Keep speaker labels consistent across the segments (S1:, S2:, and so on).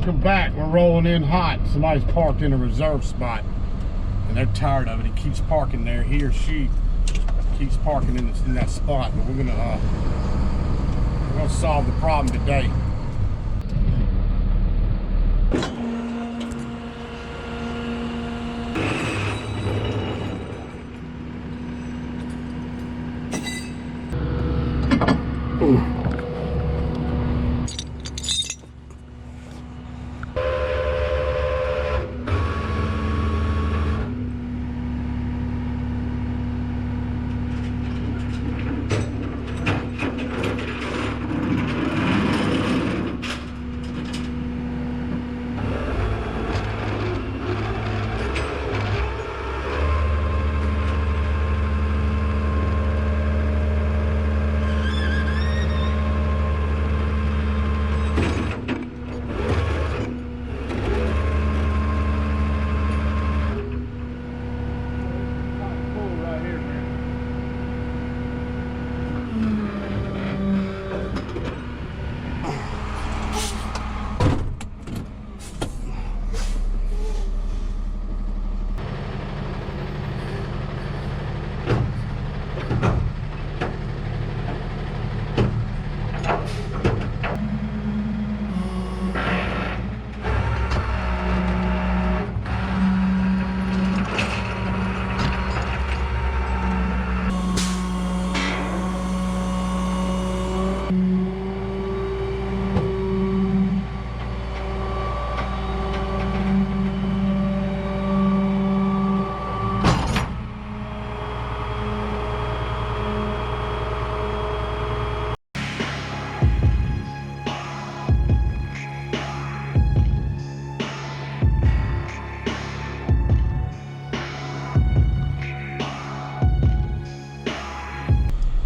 S1: Welcome back. We're rolling in hot. Somebody's parked in a reserve spot and they're tired of it. He keeps parking there. He or she keeps parking in that spot. But we're gonna solve the problem today. Ooh.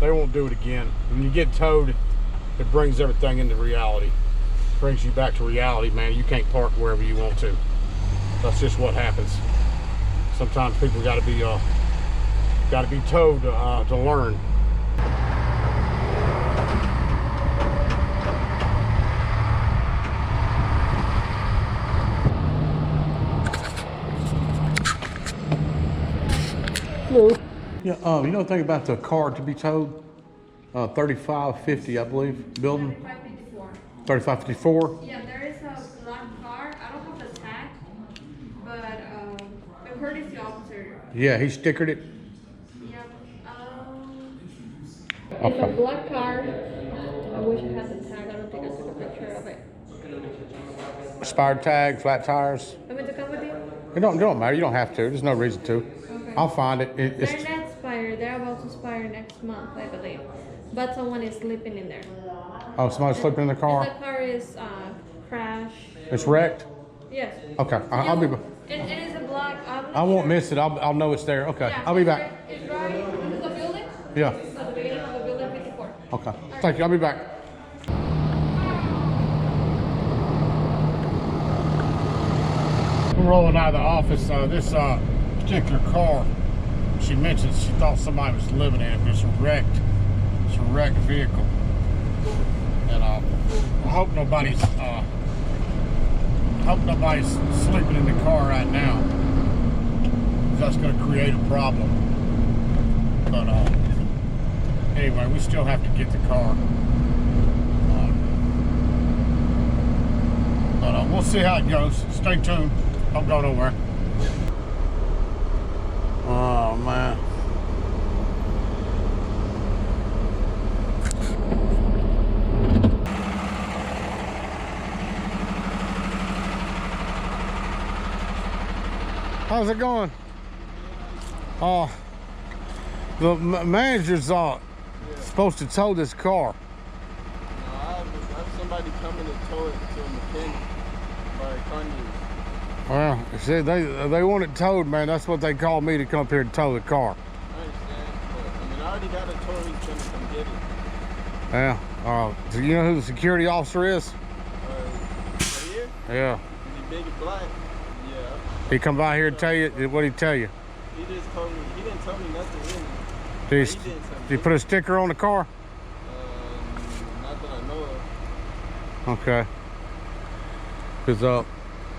S1: They won't do it again. When you get towed, it brings everything into reality. Brings you back to reality, man. You can't park wherever you want to. That's just what happens. Sometimes people got to be towed to learn. Hello. Yeah, you know the thing about the car to be towed? 3550, I believe, building? 3554. 3554?
S2: Yeah, there is a black car. I don't have the tag, but the courtesy officer.
S1: Yeah, he stickered it?
S2: Yeah.
S1: Okay.
S2: It's a black car. I wish I had the tag. I don't think I took a picture of it.
S1: Expired tag, flat tires.
S2: Want me to come with you?
S1: It don't matter. You don't have to. There's no reason to.
S2: Okay.
S1: I'll find it.
S2: They're not expired. They're about to expire next month, I believe. But someone is sleeping in there.
S1: Oh, somebody's sleeping in the car?
S2: And the car is crashed.
S1: It's wrecked?
S2: Yes.
S1: Okay, I'll be back.
S2: It is a black.
S1: I won't miss it. I'll know it's there. Okay,
S2: Yeah,
S1: I'll be back.
S2: It's right in the building.
S1: Yeah.
S2: It's at the beginning of the building 54.
S1: Okay. Thank you. I'll be back. We're rolling out of the office. This particular car, she mentioned she thought somebody was living in it, but it's a wrecked vehicle. And I hope nobody's sleeping in the car right now. That's going to create a problem. But anyway, we still have to get the car. But we'll see how it goes. Stay tuned. Don't go nowhere. Oh man. How's it going? The manager's supposed to tow this car.
S3: No, I have somebody coming to tow it to a mechanic by Kanye.
S1: Well, see, they want it towed, man. That's what they called me to come up here to tow the car.
S3: I understand, but I already got a tow. He's gonna come get it.
S1: Yeah. Do you know who the security officer is?
S3: Right here?
S1: Yeah.
S3: Is he big and black? Yeah.
S1: He come by here and tell you, what did he tell you?
S3: He just told me, he didn't tell me nothing really.
S1: Did he put a sticker on the car?
S3: Not that I know of.
S1: Okay. Because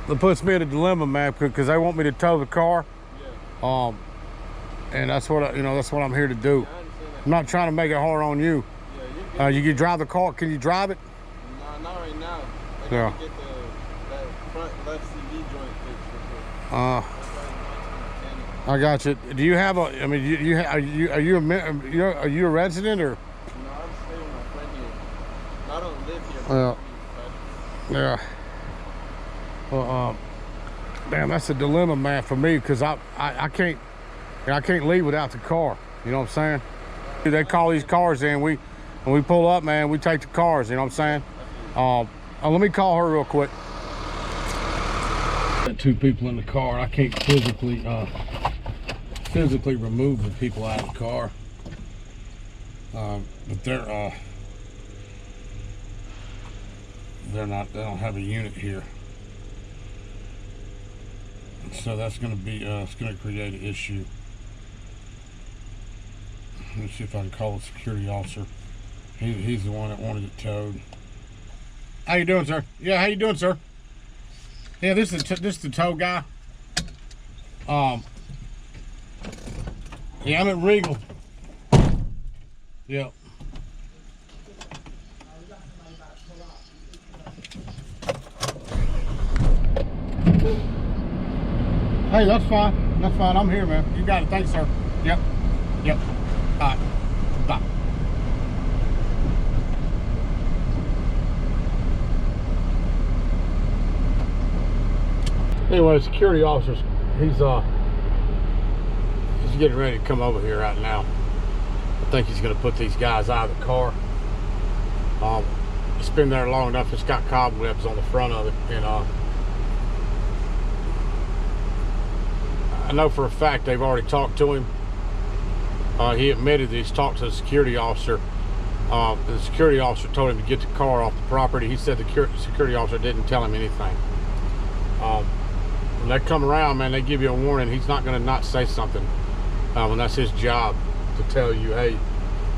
S1: it puts me in a dilemma, man, because they want me to tow the car.
S3: Yeah.
S1: And that's what that's what I'm here to do.
S3: Yeah, I understand that.
S1: I'm not trying to make it hard on you.
S3: Yeah,
S1: You can drive the car. Can you drive it?
S3: Nah, not right now. I
S1: Yeah.
S3: gotta get that front left CV joint fixed real quick.
S1: Uh,
S3: That's why I'm going to the mechanic.
S1: I got you. Do you have a? I mean, are you a resident or?
S3: No, I'm staying with my friend here. I don't live here.
S1: Well,
S3: But
S1: yeah. Well, damn, that's a dilemma, man, for me, because I can't leave without the car. You know what I'm saying? They call these cars in. When we pull up, man, we take the cars. You know what I'm saying? Let me call her real quick. Got two people in the car. I can't physically remove the people out of the car. But they're not. They don't have a unit here. So that's going to be, it's going to create an issue. Let me see if I can call the security officer. He's the one that wanted it towed. How you doing, sir? Yeah, how you doing, sir? Yeah, this is the tow guy. Yeah, I'm at Regal. Yep. Hey, that's fine. That's fine. I'm here, man. You got it. Thanks, sir. Yep. Yep. All right. Bye. Anyway, the security officer's he's getting ready to come over here right now. I think he's gonna put these guys out of the car. It's been there long enough. It's got cobwebs on the front of it, and I know for a fact they've already talked to him. He admitted that he's talked to the security officer. The security officer told him to get the car off the property. He said the security officer didn't tell him anything. When they come around, man, they give you a warning. He's not going to not say something when that's his job to tell you, hey,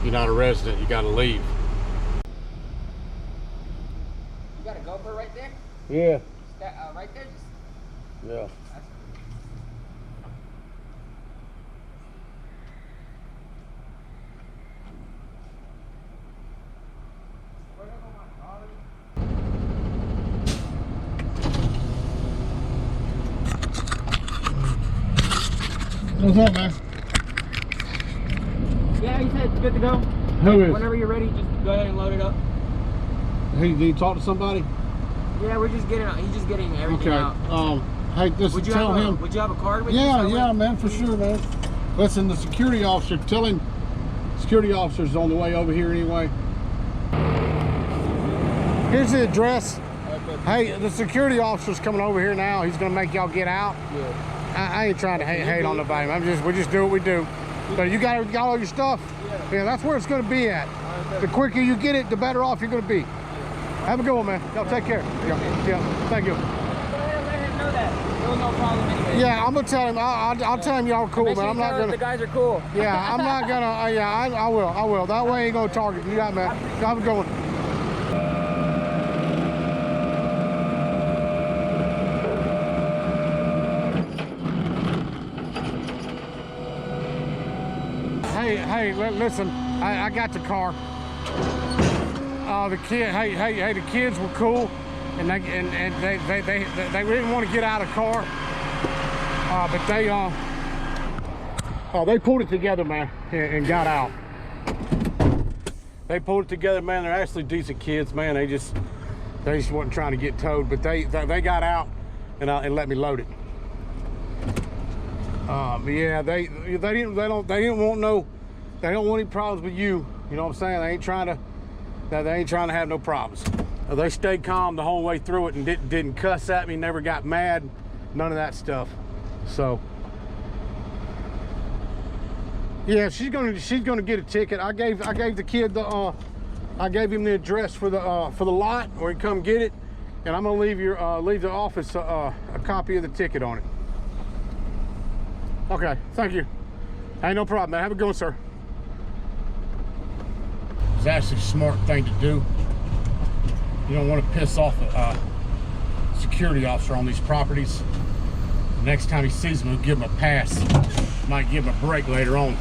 S1: you're not a resident, you got to leave.
S4: You got a GoPro right there?
S1: Yeah.
S4: Right there? Just...
S1: Yeah. What's up, man?
S4: Yeah, he said it's good to go.
S1: Who is?
S4: Whenever you're ready, just go ahead and load it up.
S1: Hey, did you talk to somebody?
S4: Yeah, he's just getting everything out.
S1: Hey, just tell him.
S4: Would you have a card with you?
S1: Yeah, man, for sure, man. Listen, the security officer, tell him security officer's on the way over here anyway. Here's the address. Hey, the security officer's coming over here now. He's gonna make y'all get out.
S3: Yeah.
S1: I ain't trying to hate on nobody. We just do what we do. So you got all your stuff. Yeah, that's where it's gonna be at. The quicker you get it, the better off you're gonna be. Have a good one, man. Y'all take care. Yeah. Thank you.
S4: Go ahead and let him know that. There was no problem anyway.
S1: Yeah, I'm gonna tell him. I'll tell him y'all cool,
S4: Make
S1: man.
S4: sure
S1: I'm
S4: you
S1: not
S4: tell him
S1: gonna.
S4: the guys are cool.
S1: Yeah, I'm not gonna. Yeah, I will. That way I ain't gonna target you. Yeah, man. Have a good one. Hey, listen. I got the car. The kids were cool, and they didn't want to get out of the car. But they pulled it together, man, and got out. They pulled it together, man. They're actually decent kids, man. They just wasn't trying to get towed, but they got out and let me load it. Yeah, they don't want any problems with you. You know what I'm saying? They ain't trying to have no problems. They stayed calm the whole way through it and didn't cuss at me, never got mad, none of that stuff. So yeah, she's gonna get a ticket. I gave the kid I gave him the address for the lot where he come get it, and I'm gonna leave the office a copy of the ticket on it. Okay, thank you. Hey, no problem, man. Have a good one, sir. It's actually a smart thing to do. You don't want to piss off security officer on these properties. Next time he sees them, he'll give him a pass. Might give him a break later on.